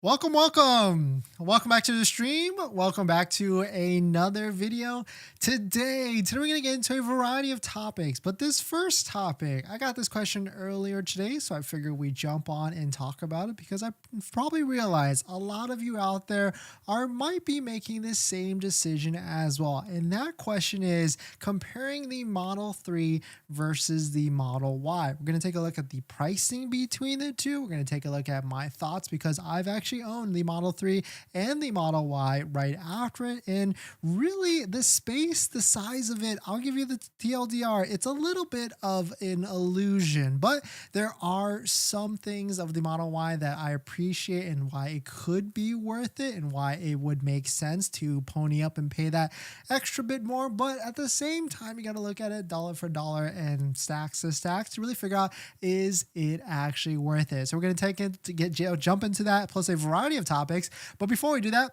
Welcome back to the stream. Welcome back to another video. Today we're going to get into a variety of topics, but this first topic, I got this question earlier today, so I figured we jump on and talk about it because I probably realize a lot of you out there might be making the same decision as well. And that question is comparing the Model 3 versus the Model Y. We're going to take a look at the pricing between the two. We're going to take a look at my thoughts because I've actually owned the Model 3 and the Model Y right after it, and really the space, the size of it, I'll give you the TLDR, it's a little bit of an illusion, but there are some things of the Model Y that I appreciate and why it could be worth it and why it would make sense to pony up and pay that extra bit more. But at the same time, you got to look at it dollar for dollar and stacks to stacks to really figure out, is it actually worth it? So we're going to take it to jump into that, plus a variety of topics. But before we do that,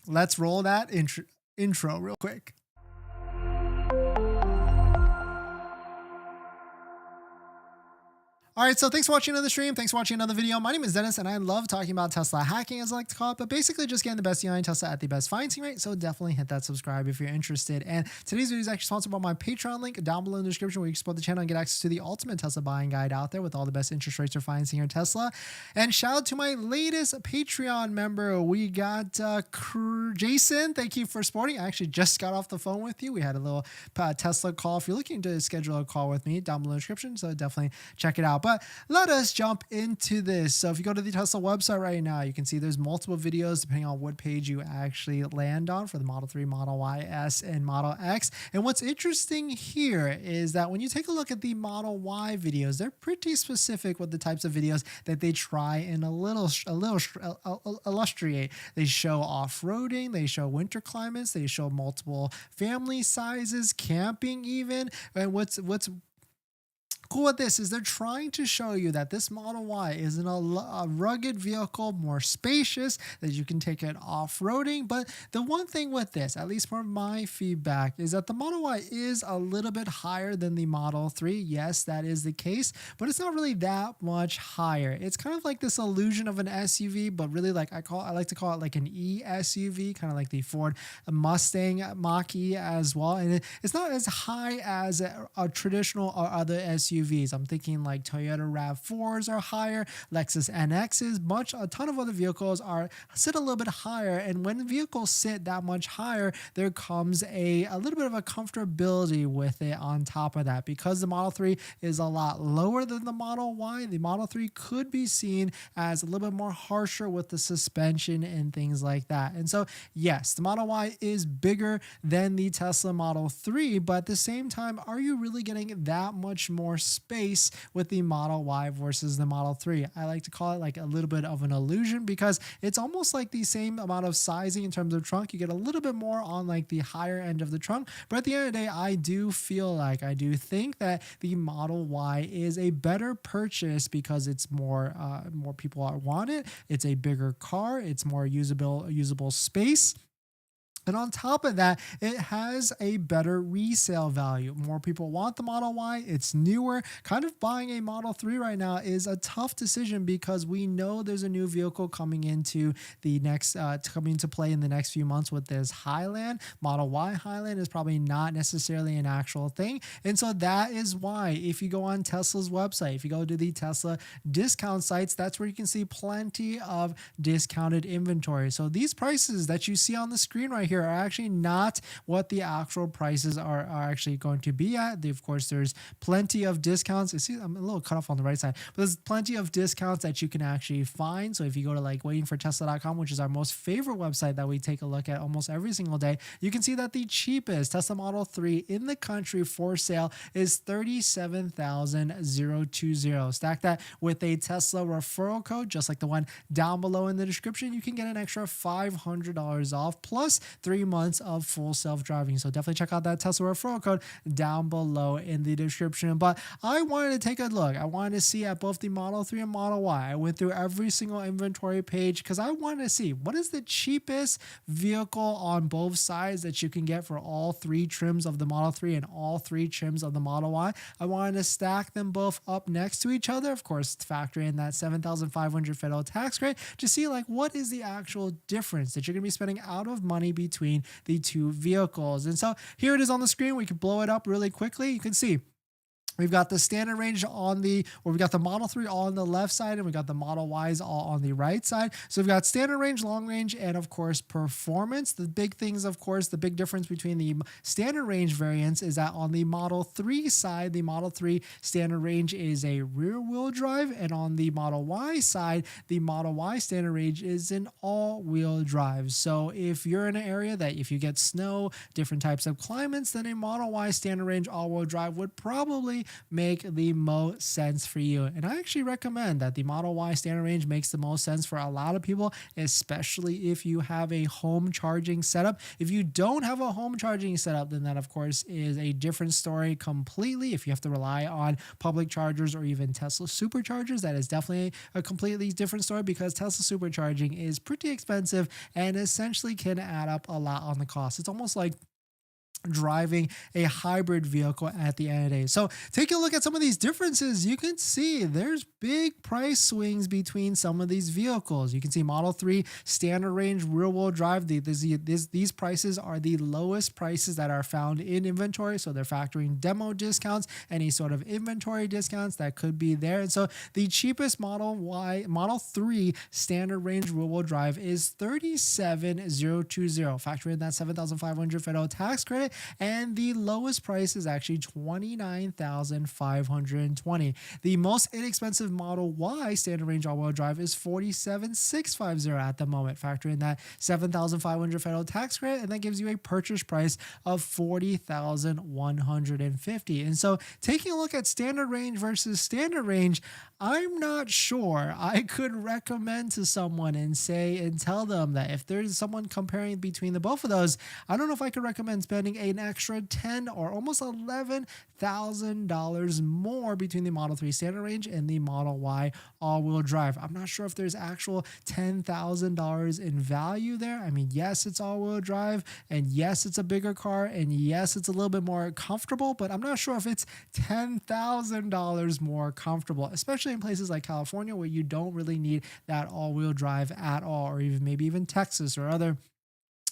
let's roll that intro real quick. All right, so thanks for watching another stream. Thanks for watching another video. My name is Dennis, and I love talking about Tesla hacking, as I like to call it, but basically just getting the best deal on Tesla at the best financing rate. So definitely hit that subscribe if you're interested. And today's video is actually sponsored by my Patreon link down below in the description, where you can support the channel and get access to the ultimate Tesla buying guide out there with all the best interest rates for financing your Tesla. And shout out to my latest Patreon member. We got Jason. Thank you for supporting. I actually just got off the phone with you. We had a little Tesla call. If you're looking to schedule a call with me, down below in the description, so definitely check it out. But let us jump into this. So if you go to the Tesla website right now, you can see there's multiple videos depending on what page you actually land on for the Model 3, Model Y, S, and Model X. And what's interesting here is that when you take a look at the Model Y videos, they're pretty specific with the types of videos that they try and illustrate. They show off-roading, they show winter climates, they show multiple family sizes, camping even. And what's cool with this is they're trying to show you that this Model Y is a rugged vehicle, more spacious, that you can take it off-roading. But the one thing with this, at least from my feedback, is that the Model Y is a little bit higher than the Model 3. Yes, that is the case, but it's not really that much higher. It's kind of like this illusion of an SUV, but really like I like to call it like an E-SUV, kind of like the Ford Mustang Mach-E as well. And it's not as high as a traditional or other SUVs. I'm thinking like Toyota RAV4s are higher, Lexus NXs, a ton of other vehicles sit a little bit higher. And when vehicles sit that much higher, there comes a little bit of a comfortability with it on top of that. Because the Model 3 is a lot lower than the Model Y, the Model 3 could be seen as a little bit more harsher with the suspension and things like that. And so, yes, the Model Y is bigger than the Tesla Model 3, but at the same time, are you really getting that much more space with the Model Y versus the Model 3? I like to call it like a little bit of an illusion because it's almost like the same amount of sizing in terms of trunk. You get a little bit more on like the higher end of the trunk, but at the end of the day, I do think that the Model Y is a better purchase because it's more people want it. It's a bigger car. It's more usable space. And on top of that, it has a better resale value. More people want the Model Y. It's newer. Kind of buying a Model 3 right now is a tough decision because we know there's a new vehicle coming into play in the next few months with this Highland. Model Y Highland is probably not necessarily an actual thing. And so that is why if you go on Tesla's website, if you go to the Tesla discount sites, that's where you can see plenty of discounted inventory. So these prices that you see on the screen right here are actually not what the actual prices are actually going to be at. Of course, there's plenty of discounts. See, I'm a little cut off on the right side, but there's plenty of discounts that you can actually find. So if you go to like waitingfortesla.com, which is our most favorite website that we take a look at almost every single day, you can see that the cheapest Tesla Model 3 in the country for sale is $37,020. Stack that with a Tesla referral code, just like the one down below in the description, you can get an extra $500 off. Plus, 3 months of full self-driving. So definitely check out that Tesla referral code down below in the description. But I wanted to take a look. I wanted to see at both the Model 3 and Model Y. I went through every single inventory page because I wanted to see what is the cheapest vehicle on both sides that you can get for all 3 trims of the Model 3 and all 3 trims of the Model Y. I wanted to stack them both up next to each other, of course, factor in that $7,500 federal tax credit to see like what is the actual difference that you're going to be spending out of money between the 2 vehicles. And so here it is on the screen. We can blow it up really quickly. You can see we've got the standard range on the, or we got the Model 3 all on the left side, and we got the Model Ys all on the right side. So we've got standard range, long range, and of course, performance. The big things, of course, the big difference between the standard range variants is that on the Model 3 side, the Model 3 standard range is a rear wheel drive, and on the Model Y side, the Model Y standard range is an all wheel drive. So if you're in an area that if you get snow, different types of climates, then a Model Y standard range all wheel drive would probably make the most sense for you. And I actually recommend that the Model Y standard range makes the most sense for a lot of people, especially if you have a home charging setup. If you don't have a home charging setup, then that of course is a different story completely. If you have to rely on public chargers or even Tesla superchargers, that is definitely a completely different story because Tesla supercharging is pretty expensive and essentially can add up a lot on the cost. It's almost like driving a hybrid vehicle at the end of the day. So take a look at some of these differences. You can see there's big price swings between some of these vehicles. You can see Model 3 standard range rear wheel drive. These prices are the lowest prices that are found in inventory. So they're factoring demo discounts, any sort of inventory discounts that could be there. And so the cheapest Model 3 standard range rear wheel drive is $37,020, factoring in that $7,500 federal tax credit. And the lowest price is actually $29,520. The most inexpensive Model Y standard range all-wheel drive is $47,650 at the moment, factoring that $7,500 federal tax credit, and that gives you a purchase price of $40,150. And so taking a look at standard range versus standard range, I'm not sure I could recommend to someone and tell them that if there's someone comparing between the both of those, I don't know if I could recommend spending an extra $10,000 or almost $11,000 more between the Model 3 standard range and the Model Y all-wheel drive. I'm not sure if there's actual $10,000 in value there. I mean, yes, it's all-wheel drive, and yes, it's a bigger car, and yes, it's a little bit more comfortable, but I'm not sure if it's $10,000 more comfortable, especially in places like California where you don't really need that all-wheel drive at all, or even maybe even Texas or other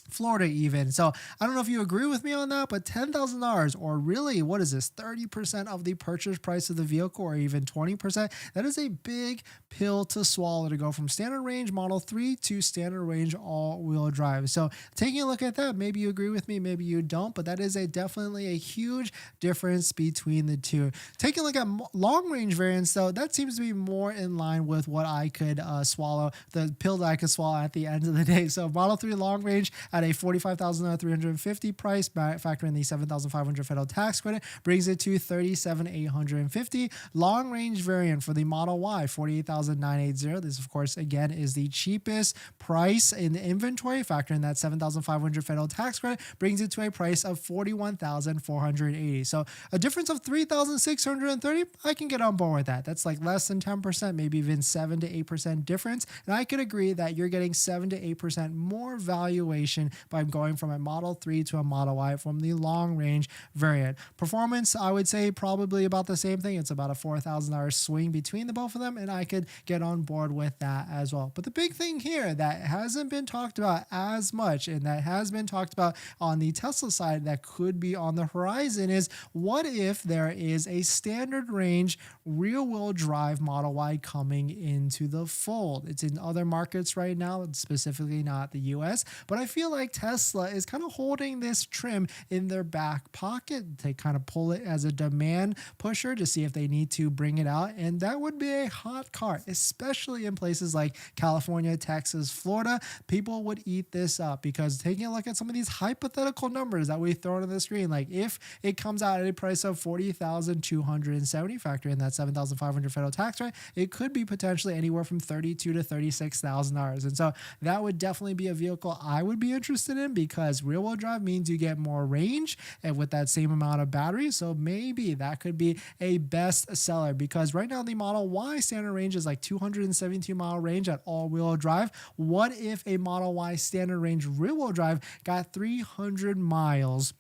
Florida even. So I don't know if you agree with me on that, but $10,000, or really, what is this, 30% of the purchase price of the vehicle, or even 20%, that is a big pill to swallow to go from standard range Model 3 to standard range all-wheel drive. So taking a look at that, maybe you agree with me, maybe you don't, but that is definitely a huge difference between the two. Taking a look at long range variants, though, that seems to be more in line with what I could swallow, the pill that I could swallow at the end of the day. So Model 3 long range at a $45,350 price, factoring the $7,500 federal tax credit, brings it to $37,850. Long range variant for the Model Y, $48,980. This, of course, again, is the cheapest price in the inventory, factoring that $7,500 federal tax credit, brings it to a price of $41,480. So a difference of $3,630, I can get on board with that. That's like less than 10%, maybe even 7 to 8% difference. And I could agree that you're getting 7 to 8% more valuation by going from a Model 3 to a Model Y from the long range variant. Performance, I would say probably about the same thing. It's about a $4,000 swing between the both of them, and I could get on board with that as well. But the big thing here that hasn't been talked about as much, and that has been talked about on the Tesla side that could be on the horizon, is what if there is a standard range rear-wheel drive Model Y coming into the fold? It's in other markets right now, specifically not the US, but I feel like Tesla is kind of holding this trim in their back pocket. They kind of pull it as a demand pusher to see if they need to bring it out, and that would be a hot car, especially in places like California, Texas, Florida. People would eat this up, because taking a look at some of these hypothetical numbers that we throw on the screen, like if it comes out at a price of $40,270, factor in that $7,500 federal tax rate, it could be potentially anywhere from $32,000 to $36,000. And so that would definitely be a vehicle I would be interested in, because rear wheel drive means you get more range and with that same amount of battery. So maybe that could be a best seller, because right now the Model Y standard range is like 272 mile range at all-wheel drive. What if a Model Y standard range rear-wheel drive got 300 miles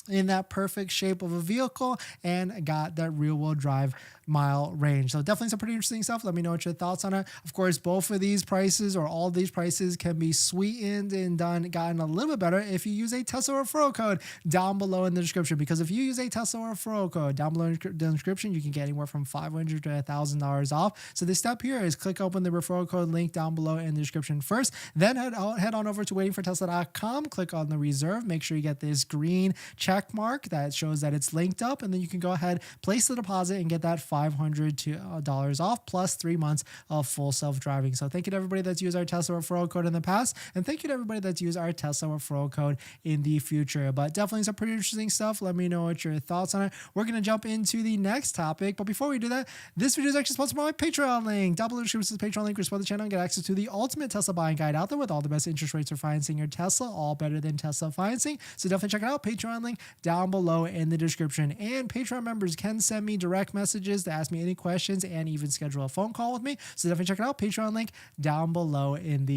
in that perfect shape of a vehicle and got that rear-wheel drive mile range? So definitely some pretty interesting stuff. Let me know what your thoughts on it. Of course, both of these prices, or all these prices, can be sweetened and gotten a little bit better if you use a Tesla referral code down below in the description. Because if you use a Tesla referral code down below in the description, you can get anywhere from $500 to $1,000 off. So the step here is click open the referral code link down below in the description first, then head on over to waitingfortesla.com, click on the reserve, make sure you get this green check mark that shows that it's linked up, and then you can go ahead, place the deposit, and get that $500 off plus 3 months of full self-driving. So thank you to everybody that's used our Tesla referral code in the past, and thank you to everybody that's used our Tesla referral code in the future. But definitely some pretty interesting stuff. Let me know what your thoughts on it. We're going to jump into the next topic, but before we do that, this video is actually sponsored by my Patreon link. Down below in the description is the Patreon link. Support the channel and get access to the ultimate Tesla buying guide out there with all the best interest rates for financing your Tesla, all better than Tesla financing. So definitely check it out. Patreon link down below in the description. And Patreon members can send me direct messages to ask me any questions and even schedule a phone call with me. So definitely check it out. Patreon link down below in the